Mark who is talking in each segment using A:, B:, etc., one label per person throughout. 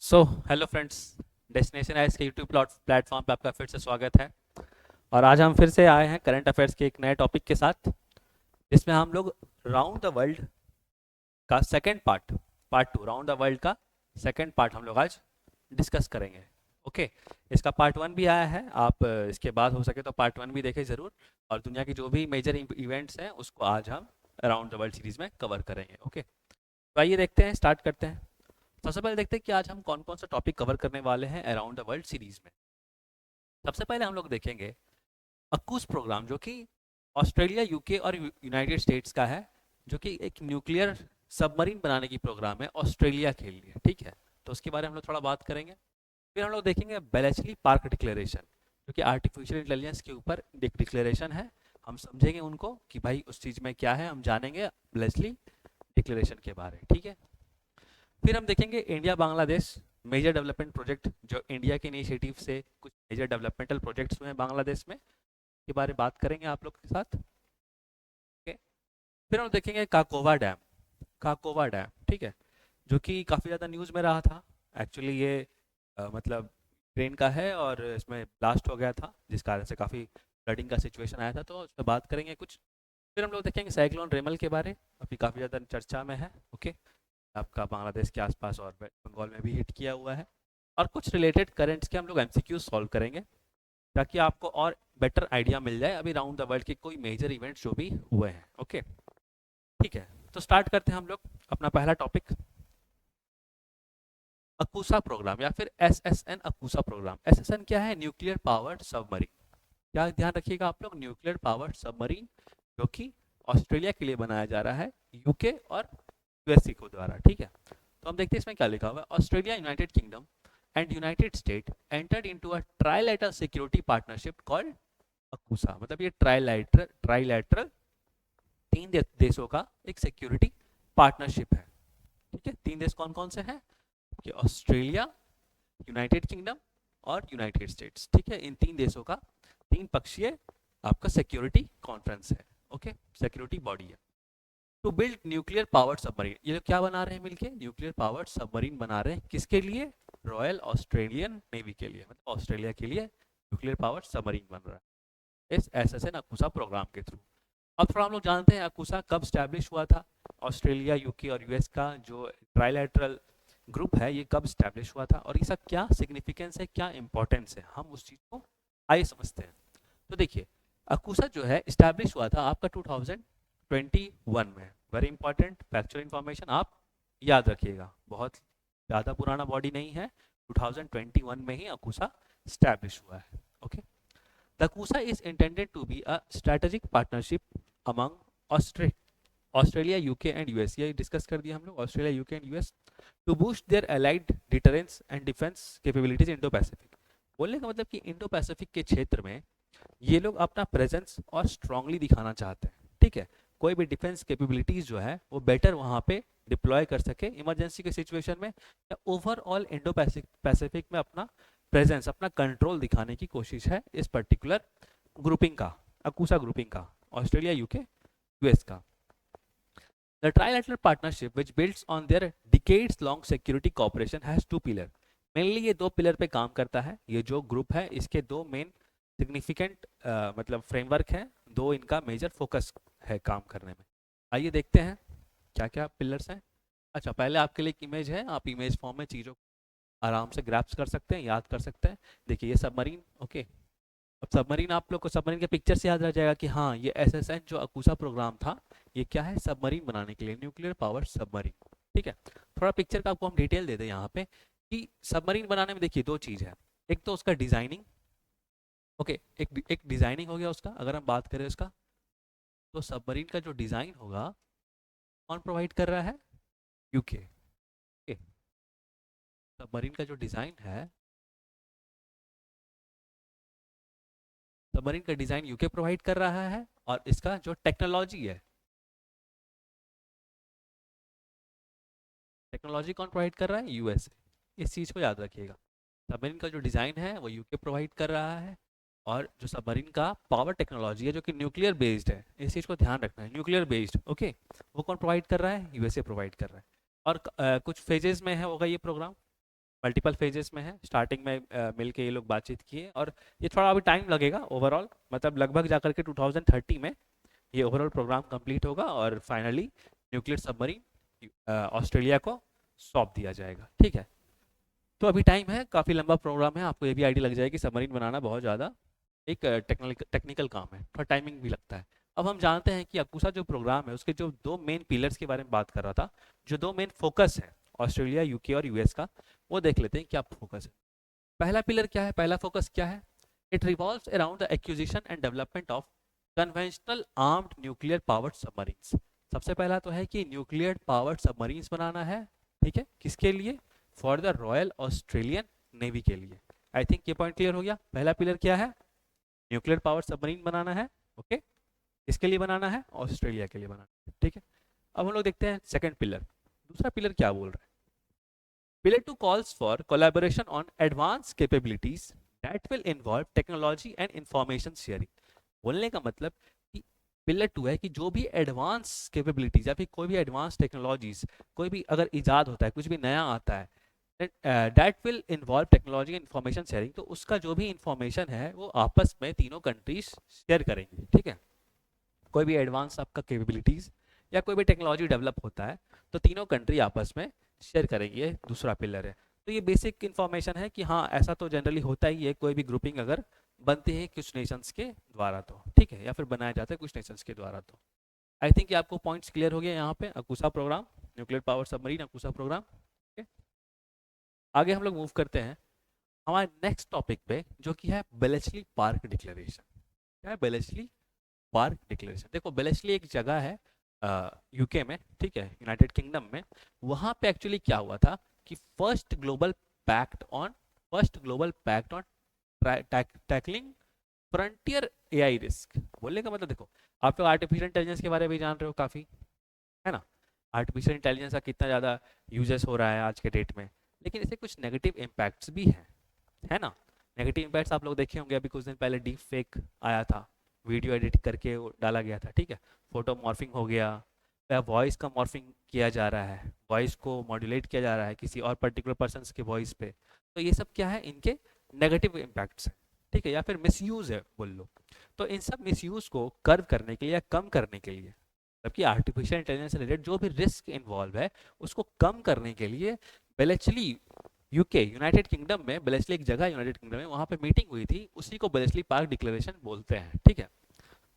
A: So hello friends, destination ice के YouTube platform पे आपका फिर से स्वागत है। और आज हम फिर से आए हैं करंट अफेयर्स के एक नए टॉपिक के साथ, जिसमें हम लोग राउंड द वर्ल्ड का second part, part two round the world का सेकंड पार्ट हम लोग आज डिस्कस करेंगे। ओके, इसका पार्ट वन भी आया है, आप इसके बाद हो सके तो पार्ट वन भी देखें ज़रूर। और दुनिया की जो भी मेजर इवेंट्स हैं उसको आज हम राउंड द वर्ल्ड सीरीज़ में कवर करेंगे। ओके, तो आइए देखते हैं, स्टार्ट करते हैं। सबसे पहले देखते हैं कि आज हम कौन कौन सा टॉपिक कवर करने वाले हैं अराउंड द वर्ल्ड सीरीज में। सबसे पहले हम लोग देखेंगे अक्कूस प्रोग्राम, जो कि ऑस्ट्रेलिया, यूके और यूनाइटेड स्टेट्स का है, जो कि एक न्यूक्लियर सबमरीन बनाने की प्रोग्राम है ऑस्ट्रेलिया के लिए। ठीक है, तो उसके बारे में हम लोग थोड़ा बात करेंगे। फिर हम लोग देखेंगे बेलेस्ली पार्क डिक्लेरेशन, जो कि आर्टिफिशियल इंटेलिजेंस के ऊपर एक डिक्लेरेशन है। हम समझेंगे उनको कि भाई उस चीज़ में क्या है, हम जानेंगे बेलेस्ली डिक्लेरेशन के बारे। ठीक है, फिर हम देखेंगे India Bangladesh major development project, जो इंडिया के इनिशिएटिव से कुछ मेजर डेवलपमेंटल प्रोजेक्ट्स हुए हैं बांग्लादेश में, के बारे में बात करेंगे आप लोग के साथ। ओके, फिर हम देखेंगे काकोवा डैम। काकोवा डैम, ठीक है, जो कि काफ़ी ज़्यादा न्यूज़ में रहा था। एक्चुअली ये मतलब ट्रेन का है और इसमें ब्लास्ट हो गया था, जिस कारण से काफ़ी फ्लडिंग का सिचुएशन आया था, तो उस पर बात करेंगे कुछ। फिर हम लोग देखेंगे साइक्लोन रेमल के बारे, अभी काफ़ी ज़्यादा चर्चा में है। ओके, आपका बांग्लादेश के आसपास और बंगाल में भी हिट किया हुआ है। और कुछ रिलेटेड करेंट्स के हम लोग एमसीक्यू सॉल्व करेंगे, ताकि आपको और बेटर आइडिया मिल जाए अभी राउंड द वर्ल्ड के कोई मेजर इवेंट्स जो भी हुए हैं। ओके, ठीक है, तो स्टार्ट करते हैं हम लोग अपना पहला टॉपिक, अकूसा प्रोग्राम या फिर एसएसएन अकूसा प्रोग्राम। एसएसएन क्या है? Nuclear powered submarine. क्या ध्यान रखिएगा आप लोग, न्यूक्लियर पावर्ड सबमरीन, जो कि ऑस्ट्रेलिया के लिए बनाया जा रहा है, यूके और यूएसए को द्वारा। ठीक है, तो हम देखते हैं इसमें क्या लिखा हुआ है। Australia, United Kingdom and United State entered into a trilateral security partnership called AUKUS. मतलब ये ट्राइलैटरल तीन देशों का एक सिक्योरिटी पार्टनरशिप है। ठीक है, तीन देश कौन कौन से हैं? कि ऑस्ट्रेलिया, यूनाइटेड किंगडम और यूनाइटेड स्टेट्स। ठीक है, इन तीन देशों का तीन पक्षीय आपका सिक्योरिटी कॉन्फ्रेंस है। ओके, सिक्योरिटी बॉडी है। To build nuclear powered submarine, ये लोग क्या बना रहे हैं मिलके? न्यूक्लियर पावर्ड सबमरीन बना रहे हैं। किसके लिए? रॉयल ऑस्ट्रेलियन नेवी के लिए, मतलब ऑस्ट्रेलिया के लिए न्यूक्लियर पावर्ड सबमरीन बन रहा है इस एसएसएन अकूसा प्रोग्राम के थ्रू। अब थोड़ा हम लोग जानते हैं अकूसा कब स्टैब्लिश हुआ था। ऑस्ट्रेलिया, यूके और यूएस का जो ट्राइलैटरल ग्रुप है, ये कब स्टैब्लिश हुआ था और इसका क्या सिग्निफिकेंस है, क्या इंपॉर्टेंस है, हम उस चीज़ को आइए समझते हैं। तो देखिए, अकूसा जो है स्टैब्लिश हुआ था आपका 2021 में। वेरी इंपॉर्टेंट फैक्चुअल इंफॉर्मेशन आप याद रखिएगा, बहुत ज़्यादा पुराना बॉडी नहीं है, 2021 में ही अकूसा स्टैब्लिश हुआ है। Okay, the AUKUS is intended to be a strategic partnership among Australia, UK and US. ये डिस्कस कर दिया हम लोग, Australia, UK and US, to boost their allied deterrence and defence capabilities Indo Pacific. बोलने का मतलब कि इंडो पैसिफिक के क्षेत्र में ये लोग अपना प्रेजेंस और स्ट्रांगली दिखाना चाहते हैं। ठीक है, कोई भी डिफेंस कैपेबिलिटीज जो है वो बेटर वहाँ पे डिप्लॉय कर सके इमरजेंसी के सिचुएशन में, या ओवरऑल इंडो पैसिफिक में अपना प्रेजेंस, अपना कंट्रोल दिखाने की कोशिश है इस पर्टिकुलर ग्रुपिंग का, अकूसा ग्रुपिंग का, ऑस्ट्रेलिया, यूके, यूएस का। The trilateral partnership, which builds on their decades-long security cooperation, has two pillars. Mainly ये दो पिलर पे काम करता है। ये जो ग्रुप है इसके दो मेन सिग्निफिकेंट मतलब फ्रेमवर्क हैं, दो इनका मेजर फोकस है काम करने में। आइए देखते हैं क्या क्या पिलर्स हैं। अच्छा, पहले आपके लिए एक इमेज है, आप इमेज फॉर्म में चीज़ों को आराम से ग्रैप्स कर सकते हैं, याद कर सकते हैं। देखिए ये सबमरीन। ओके, अब सबमरीन, आप लोग को सबमरीन के पिक्चर से याद रह जाएगा कि हाँ, ये एसएसएन जो अकूसा प्रोग्राम था, ये क्या है? सबमरीन बनाने के लिए, न्यूक्लियर पावर सबमरीन। ठीक है, थोड़ा पिक्चर का आपको हम डिटेल दे दें यहाँ पे कि सबमरीन बनाने में देखिए दो चीज़ है। एक तो उसका डिजाइनिंग। ओके, एक डिजाइनिंग हो गया उसका। अगर हम बात करें उसका, तो सबमरीन का जो डिजाइन होगा कौन प्रोवाइड कर रहा है? यूके। सबमरीन का जो डिजाइन है, सबमरीन का डिजाइन यूके प्रोवाइड कर रहा है, और इसका जो टेक्नोलॉजी है, टेक्नोलॉजी कौन प्रोवाइड कर रहा है? यूएसए। इस चीज़ को याद रखिएगा, सबमरीन का जो डिज़ाइन है वो यूके प्रोवाइड कर रहा है, और जो सबमरीन का पावर टेक्नोलॉजी है जो कि न्यूक्लियर बेस्ड है, इस चीज़ को ध्यान रखना है, न्यूक्लियर बेस्ड। ओके, वो कौन प्रोवाइड कर रहा है? यूएसए प्रोवाइड कर रहा है। और कुछ फेजेस में है होगा ये प्रोग्राम। मल्टीपल फेजेस में है। स्टार्टिंग में मिल के ये लोग बातचीत किए और ये थोड़ा अभी टाइम लगेगा ओवरऑल, मतलब लगभग जाकर के 2030 में ये ओवरऑल प्रोग्राम कंप्लीट होगा और फाइनली न्यूक्लियर सबमरीन ऑस्ट्रेलिया को सौंप दिया जाएगा। ठीक है, तो अभी टाइम है, काफ़ी लंबा प्रोग्राम है, आपको ये भी आइडिया लग जाएगी कि सबमरीन बनाना बहुत ज़्यादा एक टेक्निकल काम है, थोड़ा टाइमिंग भी लगता है। अब हम जानते हैं कि अकूसा जो प्रोग्राम है उसके जो दो मेन पिलर्स के बारे में बात कर रहा था, जो दो मेन फोकस है ऑस्ट्रेलिया, यूके और यूएस का, वो देख लेते हैं क्या फोकस है। पहला पिलर क्या है, पहला फोकस क्या है? It revolves around the acquisition and development of conventional armed nuclear powered submarines. सबसे पहला तो है कि न्यूक्लियर पावर्ड सबमरीन्स बनाना है। ठीक है, किसके लिए? For the royal Australian navy के लिए। आई थिंक ये पॉइंट क्लियर हो गया। पहला पिलर क्या है? न्यूक्लियर पावर सबमरीन बनाना है। ओके, इसके लिए बनाना है, ऑस्ट्रेलिया के लिए बनाना है। ठीक है, अब हम लोग देखते हैं सेकंड पिलर। दूसरा पिलर क्या बोल रहा है? Pillar 2 calls for collaboration on advanced capabilities that will involve technology and information sharing। बोलने का मतलब कि पिलर 2 है कि जो भी एडवांस कैपेबिलिटीज या फिर कोई भी एडवांस टेक्नोलॉजीज, कोई भी अगर इजाद होता है, कुछ भी नया आता है, that will involve technology and information sharing, तो उसका जो भी इंफॉर्मेशन है वो आपस में तीनों कंट्रीज शेयर करेंगी। ठीक है, कोई भी एडवांस आपका कैपेबिलिटीज या कोई भी टेक्नोलॉजी डेवलप होता है तो तीनों कंट्री आपस में शेयर करेंगी, ये दूसरा पिलर है। तो ये बेसिक इन्फॉर्मेशन है कि हाँ ऐसा तो जनरली होता ही है, कोई भी ग्रुपिंग अगर बनती है कुछ नेशंस के द्वारा तो, ठीक है, या फिर बनाया जाता है कुछ नेशंस के द्वारा तो। आई थिंक ये आपको पॉइंट्स क्लियर हो गए यहाँ पे AUKUS programme, nuclear power submarine AUKUS programme. ठीक है, आगे हम लोग मूव करते हैं हमारे नेक्स्ट टॉपिक पे, जो कि है बेलेस्ली पार्क डिक्लेरेशन। क्या है बेलेस्ली पार्क डिक्लेरेशन? देखो बेलेस्ली एक जगह है यूके में, ठीक है, यूनाइटेड किंगडम में। वहां पे एक्चुअली क्या हुआ था कि first global pact on tackling frontier AI risk. बोलने का मतलब देखो, आप लोग आर्टिफिशियल इंटेलिजेंस के बारे में जान रहे हो काफी, है ना? आर्टिफिशियल इंटेलिजेंस का कितना ज़्यादा यूजेस हो रहा है आज के डेट में, लेकिन इससे कुछ नेगेटिव इम्पैक्ट्स भी हैं, है ना? नेगेटिव इम्पैक्ट्स आप लोग देखे होंगे, अभी कुछ दिन पहले डीप फेक आया था, वीडियो एडिट करके वो डाला गया था। ठीक है, फोटो मॉर्फिंग हो गया या वॉइस का मॉर्फिंग किया जा रहा है, वॉइस को मॉड्यूलेट किया जा रहा है किसी और पर्टिकुलर पर्सन के वॉइस पे। तो ये सब क्या है, इनके नेगेटिव इम्पैक्ट्स हैं। ठीक है, या फिर मिसयूज है बोल लो। तो इन सब मिसयूज को कर्व करने के लिए या कम करने के लिए, जबकि आर्टिफिशियल इंटेलिजेंस से रिलेटेड जो भी रिस्क इन्वॉल्व है उसको कम करने के लिए बेलेस्ली यूके यूनाइटेड किंगडम में, बेलेस्ली एक जगह यूनाइटेड किंगडम में, वहां पे मीटिंग हुई थी, उसी को बेलेस्ली पार्क डिक्लेरेशन बोलते हैं। ठीक है,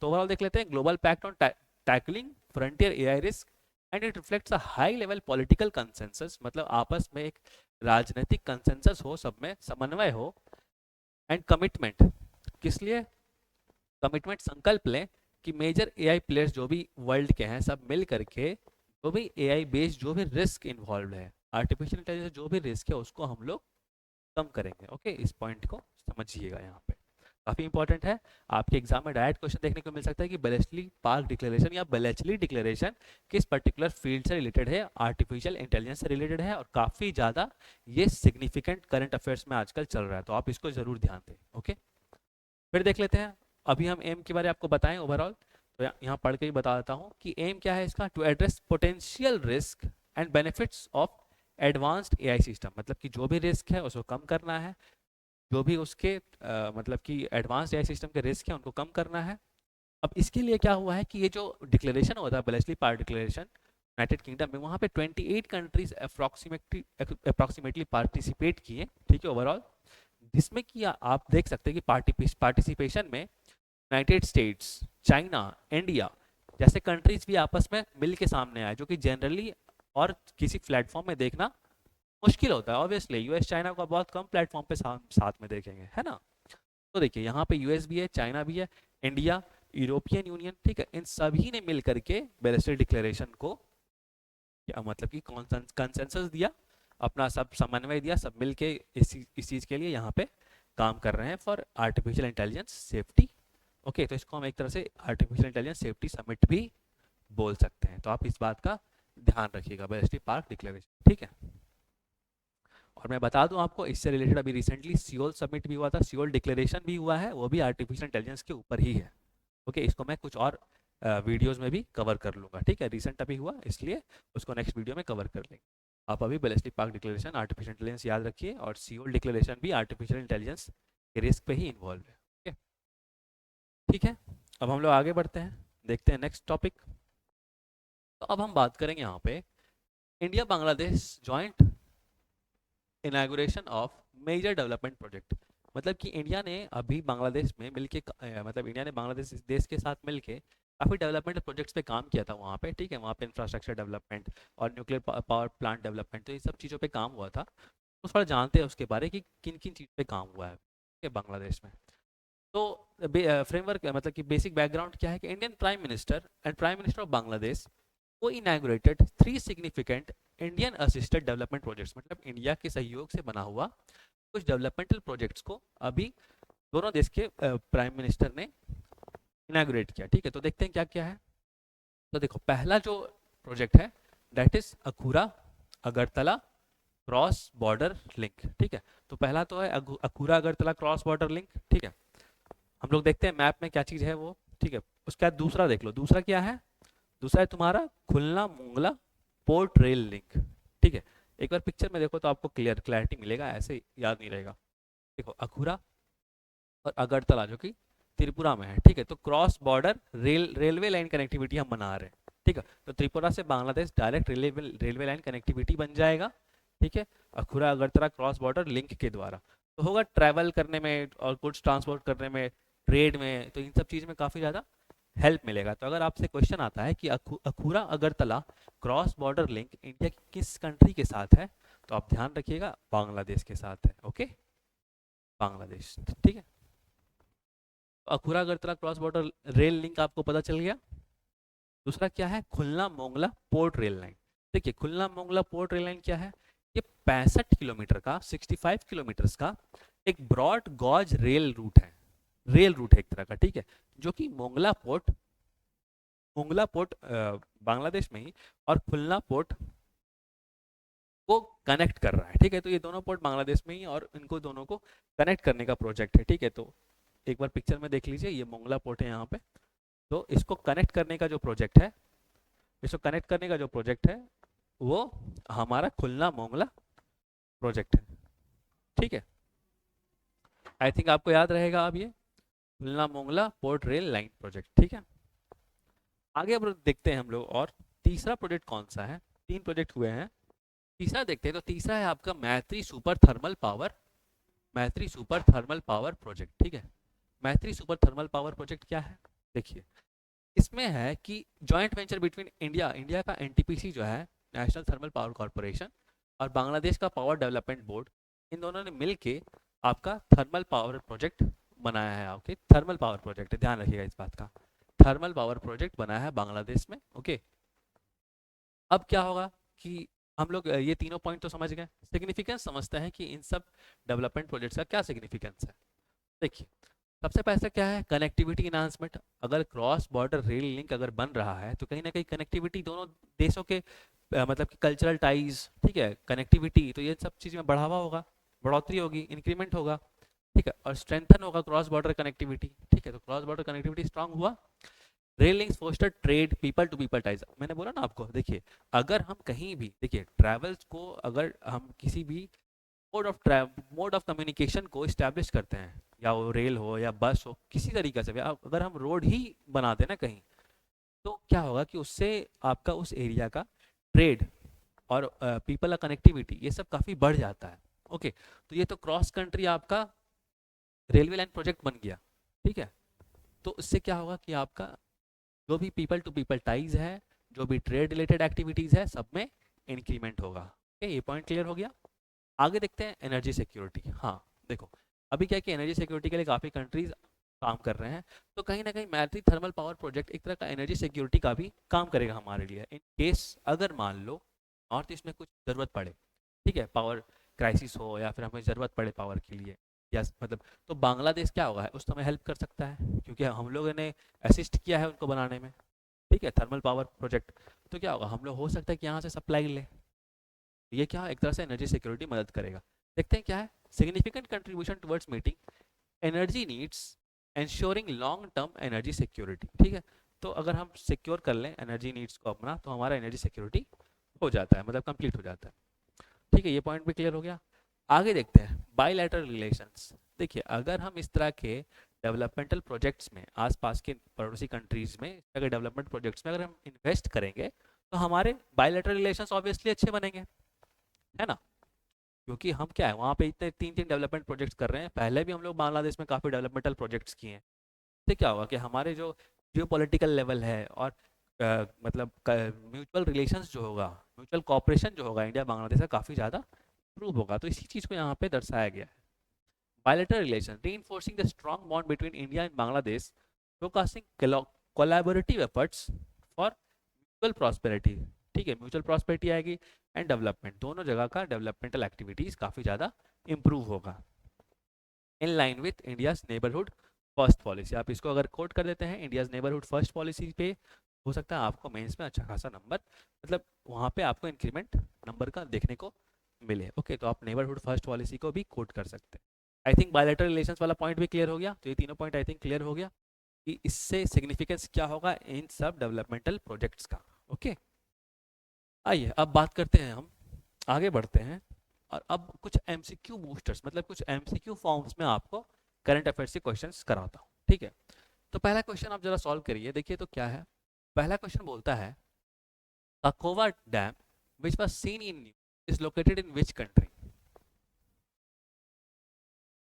A: तो ओवरऑल देख लेते हैं global pact on tackling frontier AI risk and it reflects a high level political consensus, मतलब आपस में एक राजनीतिक कंसेंसस हो, सब में समन्वय हो, एंड कमिटमेंट। किस लिए कमिटमेंट? संकल्प लें कि मेजर एआई प्लेयर्स जो भी वर्ल्ड के हैं सब मिल करके जो भी एआई बेस्ड जो भी रिस्क इन्वॉल्व है, आर्टिफिशियल इंटेलिजेंस जो भी रिस्क है उसको हम लोग कम करेंगे। ओके, इस पॉइंट को समझिएगा, यहाँ पे काफी इंपॉर्टेंट है। आपके एग्जाम में डायरेक्ट क्वेश्चन देखने को मिल सकता है कि बेलेस्ली पार्क डिक्लेरेशन या बेलेस्ली डिक्लेरेशन किस पर्टिकुलर फील्ड से रिलेटेड है, आर्टिफिशियल इंटेलिजेंस से रिलेटेड है, और काफी ज्यादा ये सिग्निफिकेंट करंट अफेयर्स में आजकल चल रहा है, तो आप इसको जरूर ध्यान दें। ओके, फिर देख लेते हैं, अभी हम एम के बारे में आपको बताएं ओवरऑल, तो यहाँ पढ़ के ही बता देता हूँ कि एम क्या है इसका, to address potential risk and benefits of advanced AI system, मतलब कि जो भी रिस्क है उसको कम करना है, जो भी उसके मतलब कि एडवांस्ड एआई सिस्टम के रिस्क है उनको कम करना है। अब इसके लिए क्या हुआ है कि ये जो डिक्लेरेशन होता है बेलेस्ली पार्क डिक्लेरेशन यूनाइटेड किंगडम में, वहाँ पे 28 कंट्रीज अप्रॉक्सीमेटली पार्टिसिपेट किए। ठीक है, ओवरऑल जिसमें कि आप देख सकते हैं कि पार्टिसिपेशन में यूनाइटेड स्टेट्स, चाइना, इंडिया जैसे कंट्रीज भी आपस में मिल के सामने आए, जो कि जनरली और किसी प्लेटफॉर्म में देखना मुश्किल होता है। ऑब्वियसली यूएस चाइना को बहुत कम प्लेटफॉर्म पे साथ में देखेंगे, है ना? तो देखिए यहाँ पे यूएस भी है, चाइना भी है, इंडिया, यूरोपियन यूनियन, ठीक है, इन सभी ने मिल करके बेलेस्टर डिक्लेरेशन को क्या मतलब कि कंसेंसस दिया, अपना सब समन्वय दिया, सब मिल के इस चीज़ के लिए यहाँ पे काम कर रहे हैं for artificial intelligence safety. Okay, तो इसको हम एक तरह से आर्टिफिशियल इंटेलिजेंस सेफ्टी समिट भी बोल सकते हैं, तो आप इस बात का ध्यान रखिएगा, बेलेस्टर पार्क डिक्लेरेशन। ठीक है, और मैं बता दूं आपको इससे रिलेटेड अभी रिसेंटली सियोल समिट भी हुआ था, सियोल डिक्लेरेशन भी हुआ है, वो भी आर्टिफिशियल इंटेलिजेंस के ऊपर ही है। ओके, इसको मैं कुछ और वीडियोस में भी कवर कर लूंगा। ठीक है, रिसेंट अभी हुआ इसलिए उसको नेक्स्ट वीडियो में कवर कर लेंगे। आप अभी ballistic park declaration artificial intelligence याद रखिए, और सियोल डिक्लेरेशन भी आर्टिफिशियल इंटेलिजेंस के रिस्क पे ही इन्वॉल्व है। ओके, ठीक है। अब हम लोग आगे बढ़ते हैं, देखते हैं नेक्स्ट टॉपिक। तो अब हम बात करेंगे यहाँ पे India Bangladesh joint inauguration of major development project. मतलब कि इंडिया ने अभी बांग्लादेश में मिलके मतलब इंडिया ने बांग्लादेश देश के साथ मिलके काफ़ी डेवलपमेंट प्रोजेक्ट्स पे काम किया था वहाँ पे, ठीक है। वहाँ पे इंफ्रास्ट्रक्चर डेवलपमेंट और न्यूक्लियर पावर प्लांट डेवलपमेंट, तो ये सब चीज़ों पे काम हुआ था। तो थोड़ा जानते हैं उसके बारे कि किन किन चीज़ पे काम हुआ है, ठीक है, बांग्लादेश में। तो फ्रेमवर्क मतलब कि बेसिक बैकग्राउंड क्या है कि Indian prime minister and prime minister of Bangladesh को inaugurated 3 significant Indian assisted development projects, मतलब इंडिया के सहयोग से बना हुआ कुछ डेवलपमेंटल प्रोजेक्ट्स को अभी दोनों देश के प्राइम मिनिस्टर ने इनॉग्रेट किया, ठीक है। तो देखते हैं क्या क्या है। तो देखो, पहला जो प्रोजेक्ट है that is Akhaura Agartala cross border link, ठीक है। तो पहला तो है Akhaura Agartala cross border link, ठीक है। हम लोग देखते हैं मैप में क्या चीज़ है वो, ठीक है। उसके बाद दूसरा देख लो, दूसरा क्या है, दूसरा है तुम्हारा खुलना मोंगला पोर्ट रेल लिंक, ठीक है। एक बार पिक्चर में देखो तो आपको क्लैरिटी मिलेगा, ऐसे याद नहीं रहेगा। देखो, अखुरा और अगरतला जो कि त्रिपुरा में है, ठीक है। तो cross border railway line connectivity हम बना रहे हैं, ठीक है। तो त्रिपुरा से Bangladesh direct railway line connectivity बन जाएगा, ठीक है, अखुरा अगरतला क्रॉस बॉर्डर लिंक के द्वारा। तो होगा ट्रैवल करने में और गुड्स ट्रांसपोर्ट करने में, ट्रेड में, तो इन सब चीज़ में काफ़ी ज़्यादा हेल्प मिलेगा। तो अगर आपसे क्वेश्चन आता है कि Akhaura Agartala cross border link India की किस कंट्री के साथ है, तो आप ध्यान रखिएगा बांग्लादेश के साथ है, ओके, बांग्लादेश, ठीक है। तो Akhaura Agartala cross border rail link आपको पता चल गया। दूसरा क्या है, Khulna Mongla port rail line. देखिए, Khulna Mongla port rail line क्या है, ये 65 किलोमीटर का 65 किलोमीटर का एक ब्रॉड गॉज रेल रूट है, रेल रूट है एक तरह का, ठीक है, जो कि मोंगला पोर्ट बांग्लादेश में ही और खुलना पोर्ट को कनेक्ट कर रहा है, ठीक है। तो ये दोनों पोर्ट बांग्लादेश में ही और इनको दोनों को कनेक्ट करने का प्रोजेक्ट है, ठीक है। तो एक बार पिक्चर में देख लीजिए, ये मोंगला पोर्ट है यहाँ पे। तो इसको कनेक्ट करने का जो प्रोजेक्ट है, इसको कनेक्ट करने का जो प्रोजेक्ट है वो हमारा खुलना मोंगला प्रोजेक्ट है, ठीक है। आई थिंक आपको याद रहेगा अब ये Khulna Mongla port rail line project, ठीक है। आगे अब देखते हैं हम लोग, और तीसरा प्रोजेक्ट कौन सा है, 3 प्रोजेक्ट हुए हैं, तीसरा देखते हैं। तो तीसरा है आपका मैत्री सुपर थर्मल पावर, मैत्री सुपर थर्मल पावर प्रोजेक्ट, ठीक है। मैत्री सुपर थर्मल पावर प्रोजेक्ट क्या है, देखिए, इसमें है कि जॉइंट वेंचर बिटवीन इंडिया का एनटीपीसी जो है, नेशनल थर्मल पावर कॉरपोरेशन, और बांग्लादेश का पावर डेवलपमेंट बोर्ड, इन दोनों ने मिलके आपका थर्मल पावर प्रोजेक्ट बनाया है। ओके, थर्मल पावर प्रोजेक्ट, ध्यान रखिएगा इस बात का, थर्मल पावर प्रोजेक्ट बनाया है बांग्लादेश में, ओके। अब क्या होगा कि हम लोग ये तीनों पॉइंट तो समझ गए, सिग्निफिकेंस समझते हैं कि इन सब डेवलपमेंट प्रोजेक्ट्स का क्या सिग्निफिकेंस है। देखिए, सबसे पहले क्या है, कनेक्टिविटी इन्हांसमेंट। अगर क्रॉस बॉर्डर रेल लिंक अगर बन रहा है तो कहीं ना कहीं कनेक्टिविटी दोनों देशों के मतलब कि कल्चरल टाइज, ठीक है, कनेक्टिविटी, तो ये सब चीज़ में बढ़ावा होगा, बढ़ोतरी होगी, इंक्रीमेंट होगा, ठीक है, और स्ट्रेंथन होगा क्रॉस बॉर्डर कनेक्टिविटी, ठीक है। तो क्रॉस बॉर्डर कनेक्टिविटी स्ट्रांग हुआ, rail links foster trade, people to people ties. मैंने बोला ना आपको, देखिए, अगर हम कहीं भी, देखिए, ट्रैवल्स को अगर हम किसी भी मोड ऑफ कम्युनिकेशन को इस्टेब्लिश करते हैं, या वो रेल हो या बस हो, किसी तरीके से भी अगर हम रोड ही बनाते हैं ना कहीं, तो क्या होगा कि उससे आपका उस एरिया का ट्रेड और पीपल का कनेक्टिविटी, ये सब काफ़ी बढ़ जाता है, ओके। तो ये तो क्रॉस कंट्री आपका रेलवे लाइन प्रोजेक्ट बन गया, ठीक है। तो इससे क्या होगा कि आपका जो भी पीपल टू पीपल टाइज है, जो भी ट्रेड रिलेटेड एक्टिविटीज़ है, सब में इंक्रीमेंट होगा, ओके। ये पॉइंट क्लियर हो गया। आगे देखते हैं एनर्जी सिक्योरिटी। हाँ, देखो, अभी क्या है कि एनर्जी सिक्योरिटी के लिए काफ़ी कंट्रीज काम कर रहे हैं, तो कहीं ना कहीं मैत्री थर्मल पावर प्रोजेक्ट एक तरह का एनर्जी सिक्योरिटी का भी काम करेगा हमारे लिए, इन केस अगर मान लो नॉर्थ ईस्ट में कुछ ज़रूरत पड़े, ठीक है, पावर क्राइसिस हो या फिर हमें ज़रूरत पड़े पावर के लिए, या मतलब, तो बांग्लादेश क्या होगा, उस समय हेल्प कर सकता है, क्योंकि हम लोगों ने असिस्ट किया है उनको बनाने में, ठीक है, थर्मल पावर प्रोजेक्ट। तो क्या होगा, हम लोग हो सकता है कि यहाँ से सप्लाई ले, ये क्या एक तरह से एनर्जी सिक्योरिटी मदद करेगा। देखते हैं क्या है, significant contribution towards meeting energy needs ensuring long term energy security, ठीक है। तो अगर हम सिक्योर कर लें एनर्जी नीड्स को अपना, तो हमारा एनर्जी सिक्योरिटी हो जाता है, मतलब कंप्लीट हो जाता है। ठीक है, ये पॉइंट भी क्लियर हो गया। आगे देखते हैं बायलैटरल रिलेशंस। देखिए अगर हम इस तरह के डेवलपमेंटल प्रोजेक्ट्स में आसपास के पड़ोसी कंट्रीज में अगर डेवलपमेंट प्रोजेक्ट्स में अगर हम इन्वेस्ट करेंगे तो हमारे बायलैटरल रिलेशंस ऑब्वियसली अच्छे बनेंगे, है ना। क्योंकि हम क्या है वहाँ पे इतने तीन तीन डेवलपमेंट प्रोजेक्ट्स कर रहे हैं, पहले भी हम लोग बांग्लादेश में काफ़ी डेवलपमेंटल प्रोजेक्ट्स किए हैं। इससे क्या होगा कि हमारे जो जियो पॉलिटिकल लेवल है और मतलब म्यूचुअल रिलेशंस जो होगा, म्यूचुअल कॉपरेशन जो होगा इंडिया बांग्लादेश का काफ़ी ज़्यादा इम्प्रूव होगा। तो इसी चीज़ को यहाँ पे दर्शाया गया है। Bilateral relations, reinforcing the strong bond between India and Bangladesh, showcasing collaborative efforts for mutual prosperity। ठीक है, म्यूचुअल प्रॉस्पेरिटी आएगी एंड डेवलपमेंट, दोनों जगह का डेवलपमेंटल एक्टिविटीज काफ़ी ज़्यादा इम्प्रूव होगा। In line with India's neighbourhood first policy, आप इसको अगर कोट कर देते हैं इंडियाज नेबरहुड फर्स्ट पॉलिसी पे, हो सकता है आपको मेंस में अच्छा खासा नंबर, मतलब वहाँ पे आपको इंक्रीमेंट नंबर का देखने को मिले। ओके, तो आप नेबरहुड फर्स्ट पॉलिसी को भी कोट कर सकते हैं। आई थिंक बायलैटरल रिलेशंस वाला पॉइंट भी क्लियर हो गया। तो ये तीनों पॉइंट आई थिंक क्लियर हो गया कि इससे सिग्निफिकेंस क्या होगा इन सब डेवलपमेंटल प्रोजेक्ट्स का। ओके, आइए अब बात करते हैं, हम आगे बढ़ते हैं और अब कुछ एमसीक्यू बूस्टर्स, मतलब कुछ एमसीक्यू फॉर्म्स में आपको करंट अफेयर्स के क्वेश्चंस कराता हूँ। ठीक है, तो पहला क्वेश्चन आप जरा सॉल्व करिए, देखिए तो क्या है। पहला क्वेश्चन बोलता है Kakhovka dam which was seen in news is located in which country.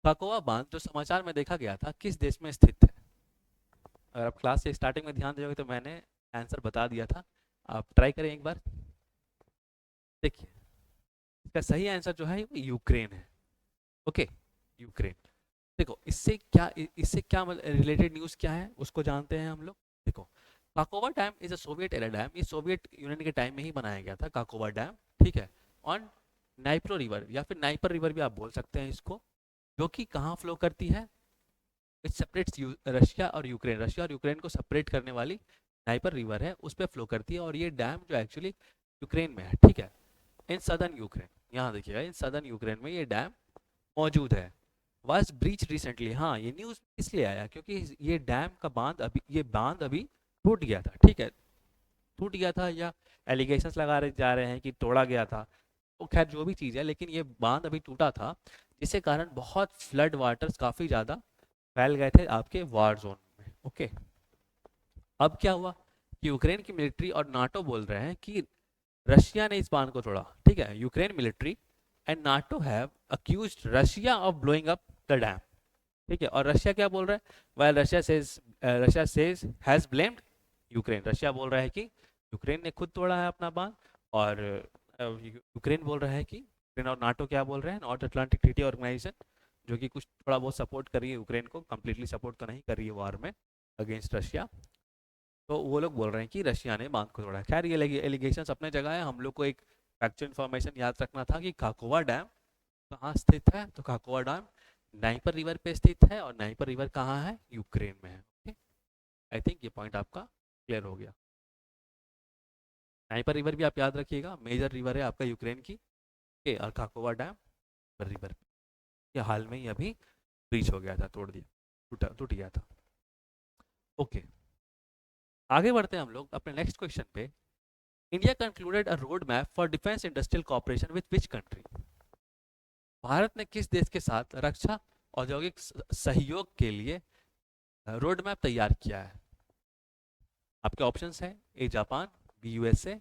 A: Kakhovka बांध जो समाचार में देखा गया था किस देश में स्थित है। अगर आप क्लास के स्टार्टिंग में ध्यान दोगे तो मैंने आंसर बता दिया था, आप ट्राई करें एक बार। देखिए इसका सही आंसर जो है वो यूक्रेन है। Okay, Ukraine. देखो इससे क्या रिलेटेड न्यूज़ क्या है उसको जानते हैं हम लोग। देखो Kakhovka dam is a Soviet era dam, ये सोवियत यूनियन के टाइम में ही बनाया गया था काकोवा डैम। ठीक है, ऑन नाइप्रो रिवर या फिर नाइपर रिवर भी आप बोल सकते हैं इसको, जो कि कहाँ फ्लो करती है, इट सेपरेट्स रशिया और यूक्रेन, रशिया और यूक्रेन को सेपरेट करने वाली नाइपर रिवर है, उस पर फ्लो करती है। और ये डैम जो एक्चुअली यूक्रेन में है। ठीक है, इन सदर्न यूक्रेन, यहाँ देखिएगा इन सदर्न यूक्रेन में ये डैम मौजूद है। वाज ब्रीच रिसेंटली, हाँ ये न्यूज़ इसलिए आया क्योंकि ये डैम का बांध अभी, ये बांध अभी टूट गया था। ठीक है, टूट गया था या एलिगेशंस लगा रहे जा रहे हैं कि तोड़ा गया था, तो खैर जो भी चीज़ है, लेकिन ये बांध अभी टूटा था जिसके कारण बहुत फ्लड वाटर्स काफ़ी ज़्यादा फैल गए थे आपके वार जोन में। ओके, अब क्या हुआ कि यूक्रेन की मिलिट्री और नाटो बोल रहे हैं कि रशिया ने इस बांध को तोड़ा। ठीक है, Ukraine military and NATO have accused Russia of blowing up the dam. ठीक है, और रशिया क्या बोल रहा है, well Russia says has blamed Ukraine, Russia बोल रहा है कि यूक्रेन ने खुद तोड़ा है अपना बांध, और यूक्रेन बोल रहा है कि यूक्रेन और नाटो क्या बोल रहे हैं, नॉर्थ अटलांटिक ट्रीटी ऑर्गेनाइजेशन, जो कि कुछ थोड़ा बहुत सपोर्ट कर रही है यूक्रेन को, कंप्लीटली सपोर्ट तो नहीं कर रही है वार में अगेंस्ट रशिया, तो वो लोग बोल रहे हैं कि रशिया ने बांध को तोड़ा है। खैर ये एलिगेशन अपने जगह है, हम लोग को एक फैक्चुअल इन्फॉर्मेशन याद रखना था कि काकोवा डैम कहाँ स्थित है, तो काकोवा डैम नाइपर रिवर पे स्थित है, और नाइपर रिवर कहाँ है, यूक्रेन में है। ओके, आई थिंक ये पॉइंट आपका क्लियर हो गया। नाइपर रिवर भी आप याद रखिएगा, मेजर रिवर है आपका यूक्रेन की। ओके, और काकोवा डैम रिवर ये हाल में ही अभी ब्रीच हो गया था, तोड़ दिया, टूट गया था। ओके, आगे बढ़ते हैं हम लोग अपने नेक्स्ट क्वेश्चन पे। India concluded a road map for defence industrial cooperation with which country. Bharat ने किस देश के साथ रक्षा औद्योगिक सहयोग के लिए रोड मैप तैयार किया है। आपके ऑप्शंस हैं A Japan, B USA,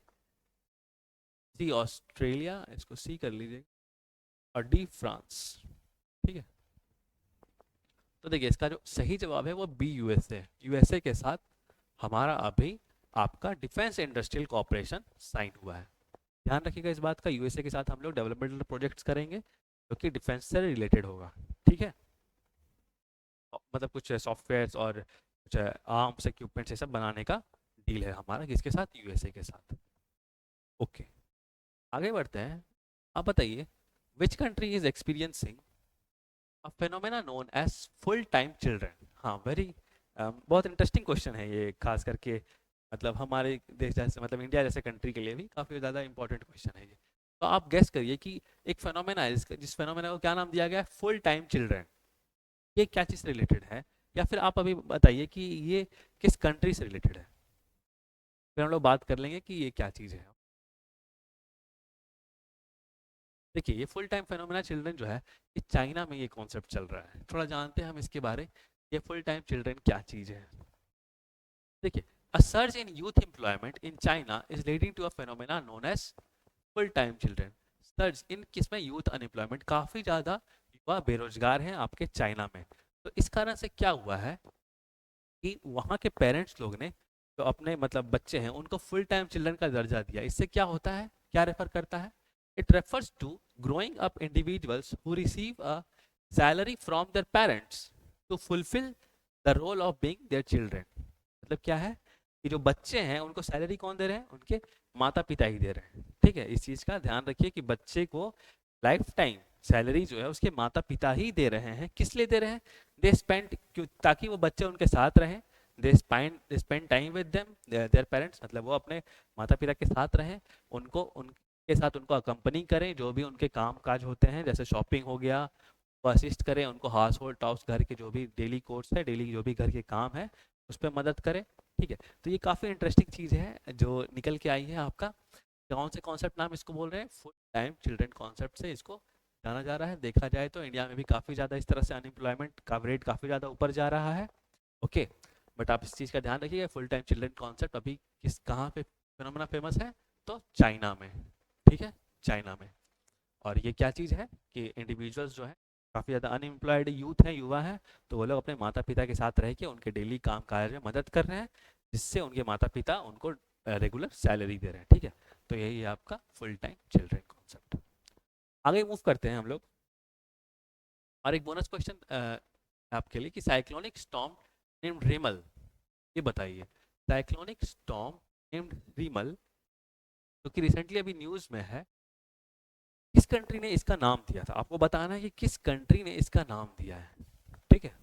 A: C Australia, इसको सी कर लीजिए, और डी फ्रांस। ठीक है, तो देखिए इसका जो सही जवाब है वो बी यूएसए, यूएसए के साथ हमारा अभी आपका डिफेंस इंडस्ट्रियल कॉपरेशन साइन हुआ है। ध्यान रखिएगा इस बात का, यूएसए के साथ हम लोग डेवलपमेंटल प्रोजेक्ट्स करेंगे जो कि डिफेंस से रिलेटेड होगा। ठीक है, मतलब कुछ सॉफ्टवेयर्स और कुछ आर्म्स इक्विपमेंट्स ये सब बनाने का डील है हमारा किसके साथ, यूएसए के साथ। ओके, आगे बढ़ते हैं। आप बताइए which country is experiencing a phenomena known as full time children. हाँ वेरी बहुत इंटरेस्टिंग क्वेश्चन है ये, खास करके मतलब हमारे देश जैसे, मतलब इंडिया जैसे कंट्री के लिए भी काफ़ी ज़्यादा इंपॉर्टेंट क्वेश्चन है ये। तो आप गेस करिए कि एक फेनोमेना है जिस फेनोमेना को क्या नाम दिया गया है, फुल टाइम चिल्ड्रन, ये क्या चीज़ से रिलेटेड है, या फिर आप अभी बताइए कि ये किस कंट्री से रिलेटेड है, फिर हम लोग बात कर लेंगे कि ये क्या चीज़ है। देखिए ये फुल टाइम फेनोमेना चिल्ड्रन जो है, ये चाइना में ये कॉन्सेप्ट चल रहा है, थोड़ा जानते हैं हम इसके बारे। ये फुल टाइम चिल्ड्रन क्या चीज़ है? देखिए, a surge in youth employment in China is leading to a phenomena known as full time children। Surge in किसमें? यूथ अनएम्प्लॉयमेंट, काफ़ी ज़्यादा युवा बेरोजगार हैं आपके चाइना में। तो इस कारण से क्या हुआ है कि वहाँ के पेरेंट्स लोग ने जो अपने मतलब बच्चे हैं उनको फुल टाइम चिल्ड्रन का दर्जा दिया। इससे क्या होता है, क्या रेफर करता है? It refers to growing up individuals who receive a salary from their parents to fulfil the role of being their children. मतलब क्या है कि जो बच्चे हैं उनको सैलरी कौन दे रहे हैं? उनके माता पिता ही दे रहे हैं। ठीक है, इस चीज़ का ध्यान रखिए कि बच्चे को लाइफ टाइम सैलरी जो है उसके माता पिता ही दे रहे हैं। किस लिए दे रहे हैं? दे स्पेंड, क्यों? ताकि वो बच्चे उनके साथ रहें। They spend time with them their parents, मतलब वो अपने माता पिता के साथ रहें, उनको उनके साथ उनको अकम्पनी करें, जो भी उनके काम काज होते हैं जैसे शॉपिंग हो गया, वो असिस्ट करें उनको, हाउस होल्ड टास्क घर के जो भी डेली कोर्स है, डेली जो भी घर के काम है उस पर मदद करें। ठीक है, तो ये काफ़ी इंटरेस्टिंग चीज़ है जो निकल के आई है आपका। कौन से कॉन्सेप्ट नाम इसको बोल रहे हैं? फुल टाइम चिल्ड्रन कॉन्सेप्ट से इसको जाना जा रहा है। देखा जाए तो इंडिया में भी काफ़ी ज़्यादा इस तरह से अनएम्प्लॉयमेंट का रेट काफ़ी ज़्यादा ऊपर जा रहा है। ओके, बट आप इस चीज़ का ध्यान रखिएगा, फुल टाइम चिल्ड्रन कॉन्सेप्ट अभी किस कहाँ पे फिनोमेना फेमस है? तो चाइना में। ठीक है, चाइना में। और ये क्या चीज़ है कि इंडिविजुअल्स जो है काफ़ी ज़्यादा अनएम्प्लॉयड यूथ हैं, युवा हैं, तो वो लोग अपने माता पिता के साथ रह के उनके डेली काम काज में मदद कर रहे हैं, जिससे उनके माता पिता उनको रेगुलर सैलरी दे रहे हैं। ठीक है, तो यही है आपका फुल टाइम चिल्ड्रन कॉन्सेप्ट। आगे मूव करते हैं हम लोग। और एक बोनस क्वेश्चन आपके लिए कि साइक्लोनिक स्टॉर्म नेम्ड रिमल, ये बताइए साइक्लोनिक स्टॉर्म नेम्ड रिमल जो कि रिसेंटली अभी न्यूज़ में है, किस कंट्री ने इसका नाम दिया था? आपको बताना है कि किस कंट्री ने इसका नाम दिया है। ठीक है,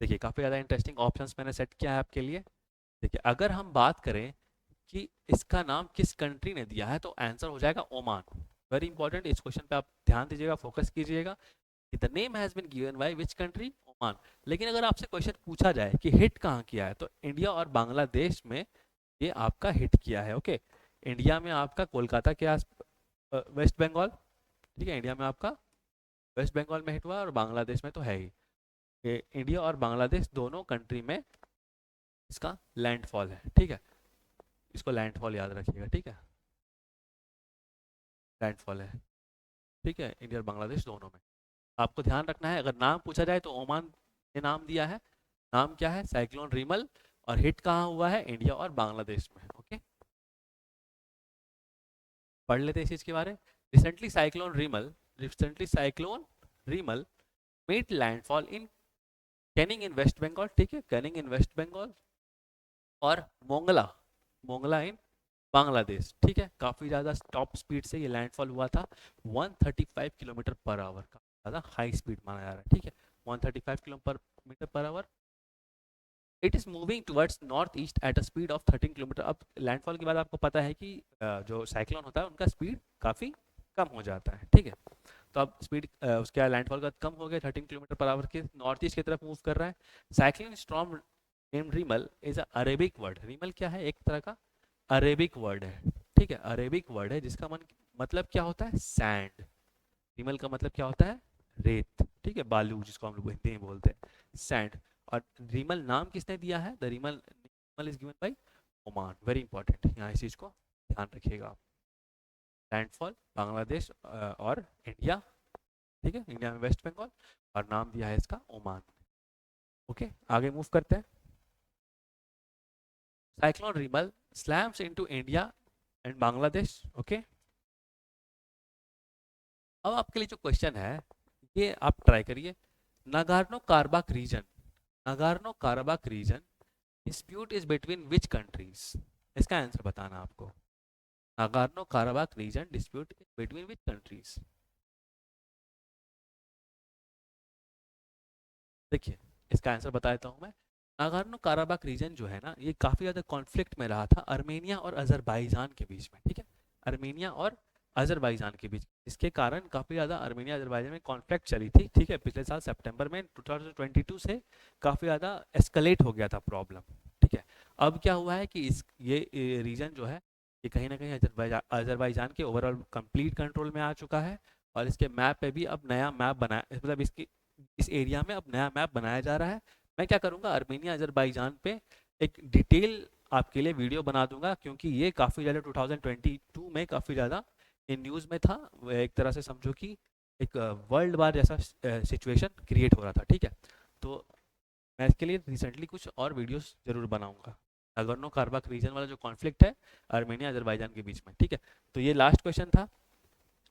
A: देखिए काफ़ी ज़्यादा इंटरेस्टिंग ऑप्शंस मैंने सेट किया है आपके लिए। देखिए अगर हम बात करें कि इसका नाम किस कंट्री ने दिया है तो आंसर हो जाएगा ओमान। वेरी इंपॉर्टेंट, इस क्वेश्चन पे आप ध्यान दीजिएगा, फोकस कीजिएगा। The name has been given by which country? Oman. लेकिन अगर आपसे क्वेश्चन पूछा जाए कि हिट कहाँ किया है, तो इंडिया और बांग्लादेश में ये आपका हिट किया है। ओके, इंडिया में आपका कोलकाता के आस वेस्ट बंगाल, ठीक है, इंडिया में आपका वेस्ट बंगाल में हिट हुआ और बांग्लादेश में तो है ही। इंडिया और बांग्लादेश दोनों कंट्री में इसका लैंडफॉल है। ठीक है, इसको लैंडफॉल याद रखिएगा। ठीक है, लैंडफॉल है। ठीक है, इंडिया और बांग्लादेश दोनों में आपको ध्यान रखना है। अगर नाम पूछा जाए तो ओमान ने नाम दिया है। नाम क्या है? Cyclone Rimmel. और हिट कहाँ हुआ है? इंडिया और बांग्लादेश में। ओके, पढ़ लेते हैं इस चीज के बारे में। Recently cyclone Remal made landfall in Canning in West Bengal. ठीक है, कैनिंग इन वेस्ट बंगाल और मोंगला, मोंगला इन बांग्लादेश। ठीक है, काफ़ी ज़्यादा टॉप स्पीड से ये लैंडफॉल हुआ था, 135 किलोमीटर पर आवर का ज़्यादा हाई स्पीड माना जा रहा है। ठीक है, 135 kilometre per hour. It is moving towards north east at a speed of 13 kilometre. अब लैंडफॉल के बाद आपको पता है कि जो साइक्लोन होता है उनका स्पीड काफ़ी कम हो जाता है। ठीक है, तो अब स्पीड उसका लैंडफॉल का कम हो गया, 13 किलोमीटर पर आवर के नॉर्थ ईस्ट की तरफ मूव कर रहा है। Cyclone storm named Rimmel is a Arabic word. Rimmel क्या है? एक तरह का अरेबिक वर्ड है। ठीक है, अरेबिक वर्ड है जिसका मतलब क्या होता है? सैंड। रिमल का मतलब क्या होता है? रेत। ठीक है, बालू जिसको हम लोग हिंदी में बोलते हैं, सैंड। और रिमल नाम किसने दिया है? The Rimmel is given by Oman. Very important, यहाँ इस चीज को ध्यान रखिएगा आप। लैंडफॉल बांग्लादेश और इंडिया। ठीक है, इंडिया में वेस्ट बंगाल, और नाम दिया है इसका ओमान। ओके, आगे मूव करते हैं। Cyclone Rimmel slams into India and Bangladesh. Okay, अब आपके लिए जो क्वेश्चन है ये आप ट्राई करिए। Nagorno Karabakh region, Nagorno Karabakh region dispute is between which countries? इसका आंसर बताना आपको। Nagorno Karabakh region dispute between which countries? देखिए इसका आंसर बता देता हूँ मैं। नागार्नो काराबाक रीजन जो है ना, ये काफ़ी ज़्यादा कॉन्फ्लिक्ट में रहा था अर्मेनिया और अजरबैजान के बीच में। ठीक है, अर्मेनिया और अजरबैजान के बीच, इसके कारण काफ़ी ज़्यादा अर्मेनिया अजरबैजान में कॉन्फ्लिक्ट चली थी। ठीक है, पिछले साल सितंबर में 2022 से काफ़ी ज़्यादा एस्केलेट हो गया था प्रॉब्लम। ठीक है, अब क्या हुआ है कि ये रीजन जो है ये कहीं ना कहीं अजरबैजान के ओवरऑल कंप्लीट कंट्रोल में आ चुका है, और इसके मैप पे भी अब नया मैप बनाया, मतलब इसकी इस एरिया में अब नया मैप बनाया जा रहा है। मैं क्या करूँगा, आर्मेनिया अजरबैजान पे एक डिटेल आपके लिए वीडियो बना दूंगा, क्योंकि ये काफ़ी ज़्यादा 2022 में काफ़ी ज़्यादा इन न्यूज़ में था। एक तरह से समझो कि एक वर्ल्ड वार जैसा सिचुएशन क्रिएट हो रहा था, ठीक है। तो मैं इसके लिए रिसेंटली कुछ और वीडियोस जरूर बनाऊंगा, नगोर्नो कराबाख रीजन वाला जो कॉन्फ्लिक्ट है आर्मेनिया अजरबैजान के बीच में, ठीक है। तो ये लास्ट क्वेश्चन था।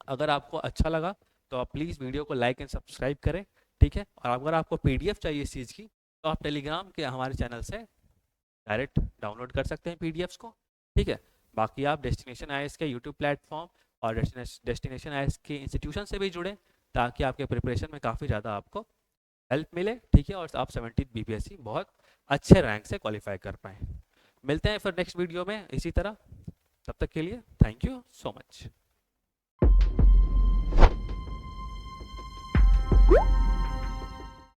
A: अगर आपको अच्छा लगा तो आप प्लीज़ वीडियो को लाइक एंड सब्सक्राइब करें, ठीक है। और अगर आपको पीडीएफ चाहिए इस चीज़ की, तो आप टेलीग्राम के हमारे चैनल से डायरेक्ट डाउनलोड कर सकते हैं पीडीएफ्स को, ठीक है। बाकी आप डेस्टिनेशन आईएएस के यूट्यूब प्लेटफॉर्म और डेस्टिनेशन आईएएस के इंस्टीट्यूशन से भी जुड़ें, ताकि आपके प्रिपरेशन में काफ़ी ज़्यादा आपको हेल्प मिले, ठीक है, और आप 17 बीपीएससी बहुत अच्छे रैंक से क्वालिफाई कर पाएँ। मिलते हैं फिर नेक्स्ट वीडियो में इसी तरह, तब तक के लिए थैंक यू सो मच।